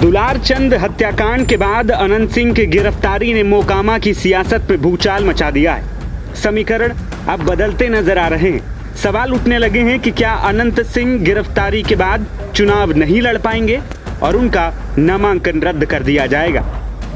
दुलार चंद हत्याकांड के बाद अनंत सिंह की गिरफ्तारी ने मोकामा की सियासत पे भूचाल मचा दिया है। समीकरण अब बदलते नजर आ रहे हैं। सवाल उठने लगे हैं कि क्या अनंत सिंह गिरफ्तारी के बाद चुनाव नहीं लड़ पाएंगे और उनका नामांकन रद्द कर दिया जाएगा।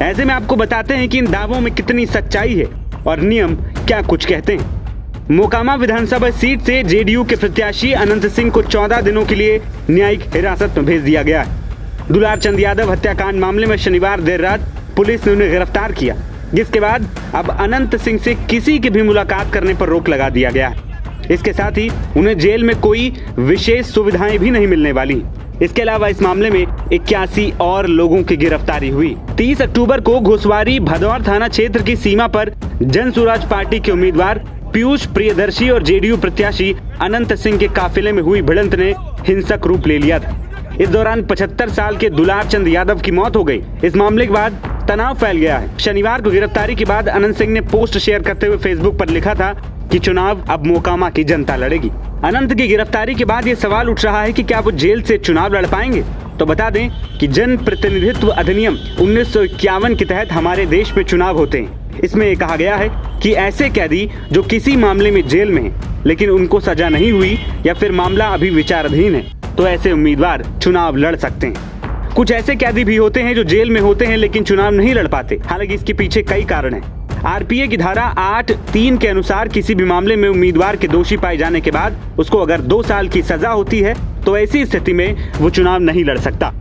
ऐसे में आपको बताते हैं कि इन दावों में कितनी सच्चाई है और नियम क्या कुछ कहते हैं। मोकामा विधानसभा सीट से जेडीयू के प्रत्याशी अनंत सिंह को 14 दिनों के लिए न्यायिक हिरासत में भेज दिया गया है। दुलार चंद यादव हत्याकांड मामले में शनिवार देर रात पुलिस ने उन्हें गिरफ्तार किया, जिसके बाद अब अनंत सिंह से किसी की भी मुलाकात करने पर रोक लगा दिया गया है। इसके साथ ही उन्हें जेल में कोई विशेष सुविधाएं भी नहीं मिलने वाली। इसके अलावा इस मामले में 81 और लोगों की गिरफ्तारी हुई। 30 अक्टूबर को घुसवारी भदौर थाना क्षेत्र की सीमा पर जन स्वराज पार्टी के उम्मीदवार पीयूष प्रियदर्शी और जेडीयू प्रत्याशी अनंत सिंह के काफिले में हुई भिड़ंत ने हिंसक रूप ले लिया था। इस दौरान 75 साल के दुलार चंद यादव की मौत हो गई। इस मामले के बाद तनाव फैल गया है। शनिवार को गिरफ्तारी के बाद अनंत सिंह ने पोस्ट शेयर करते हुए फेसबुक पर लिखा था कि चुनाव अब मोकामा की जनता लड़ेगी। अनंत की गिरफ्तारी के बाद ये सवाल उठ रहा है कि क्या वो जेल से चुनाव लड़ पाएंगे। तो बता दें कि जन प्रतिनिधित्व अधिनियम 1951 के तहत हमारे देश में चुनाव होते हैं। इसमें ये कहा गया है कि ऐसे कैदी जो किसी मामले में जेल में हैं, लेकिन उनको सजा नहीं हुई या फिर मामला अभी विचाराधीन है, तो ऐसे उम्मीदवार चुनाव लड़ सकते हैं। कुछ ऐसे कैदी भी होते हैं जो जेल में होते हैं लेकिन चुनाव नहीं लड़ पाते। हालांकि इसके पीछे कई कारण हैं। आरपीए की धारा 8(3) के अनुसार किसी भी मामले में उम्मीदवार के दोषी पाए जाने के बाद उसको अगर 2 साल की सजा होती है तो ऐसी स्थिति में वो चुनाव नहीं लड़ सकता।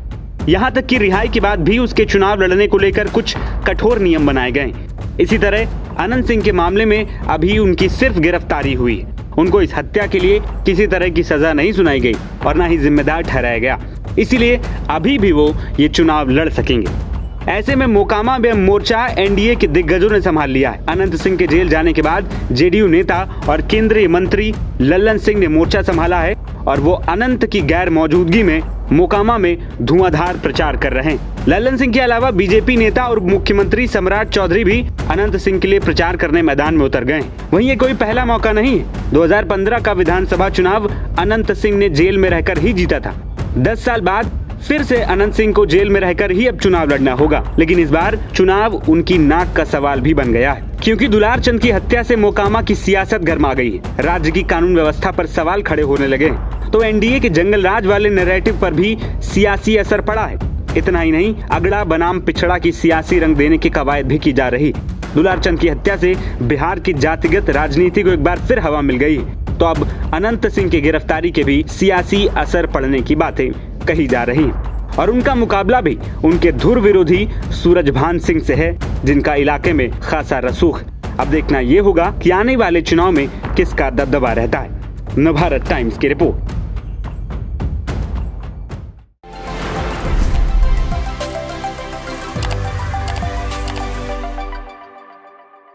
यहाँ तक कि रिहाई के बाद भी उसके चुनाव लड़ने को लेकर कुछ कठोर नियम बनाए गए। इसी तरह अनंत सिंह के मामले में अभी उनकी सिर्फ गिरफ्तारी हुई। उनको इस हत्या के लिए किसी तरह की सजा नहीं सुनाई गई और न ही जिम्मेदार ठहराया गया। इसीलिए अभी भी वो ये चुनाव लड़ सकेंगे। ऐसे में मोकामा में मोर्चा एनडीए के दिग्गजों ने संभाल लिया है। अनंत सिंह के जेल जाने के बाद जेडीयू नेता और केंद्रीय मंत्री लल्लन सिंह ने मोर्चा संभाला है और वो अनंत की गैर मौजूदगी में मोकामा में धुआंधार प्रचार कर रहे हैं। लल्लन सिंह के अलावा बीजेपी नेता और मुख्यमंत्री सम्राट चौधरी भी अनंत सिंह के लिए प्रचार करने मैदान में उतर गए। वहीं ये कोई पहला मौका नहीं है। 2015 का विधानसभा चुनाव अनंत सिंह ने जेल में रहकर ही जीता था। 10 साल बाद फिर से अनंत सिंह को जेल में रहकर ही अब चुनाव लड़ना होगा, लेकिन इस बार चुनाव उनकी नाक का सवाल भी बन गया है, क्योंकि दुलार चंद की हत्या से मोकामा की सियासत गरमा गई है। राज्य की कानून व्यवस्था पर सवाल खड़े होने लगे हैं। तो एनडीए के जंगल राज वाले नैरेटिव पर भी सियासी असर पड़ा है। इतना ही नहीं, अगड़ा बनाम पिछड़ा की सियासी रंग देने की कवायद भी की जा रही। दुलार चंद की हत्या से बिहार की जातिगत राजनीति को एक बार फिर हवा मिल गई, तो अब अनंत सिंह की गिरफ्तारी के भी सियासी असर पड़ने की बातें कही जा रही हैं। और उनका मुकाबला भी उनके धुर विरोधी सूरजभान सिंह से है, जिनका इलाके में खासा रसूख। अब देखना ये होगा कि आने वाले चुनाव में किसका दबदबा रहता है। नवभारत टाइम्स की रिपोर्ट।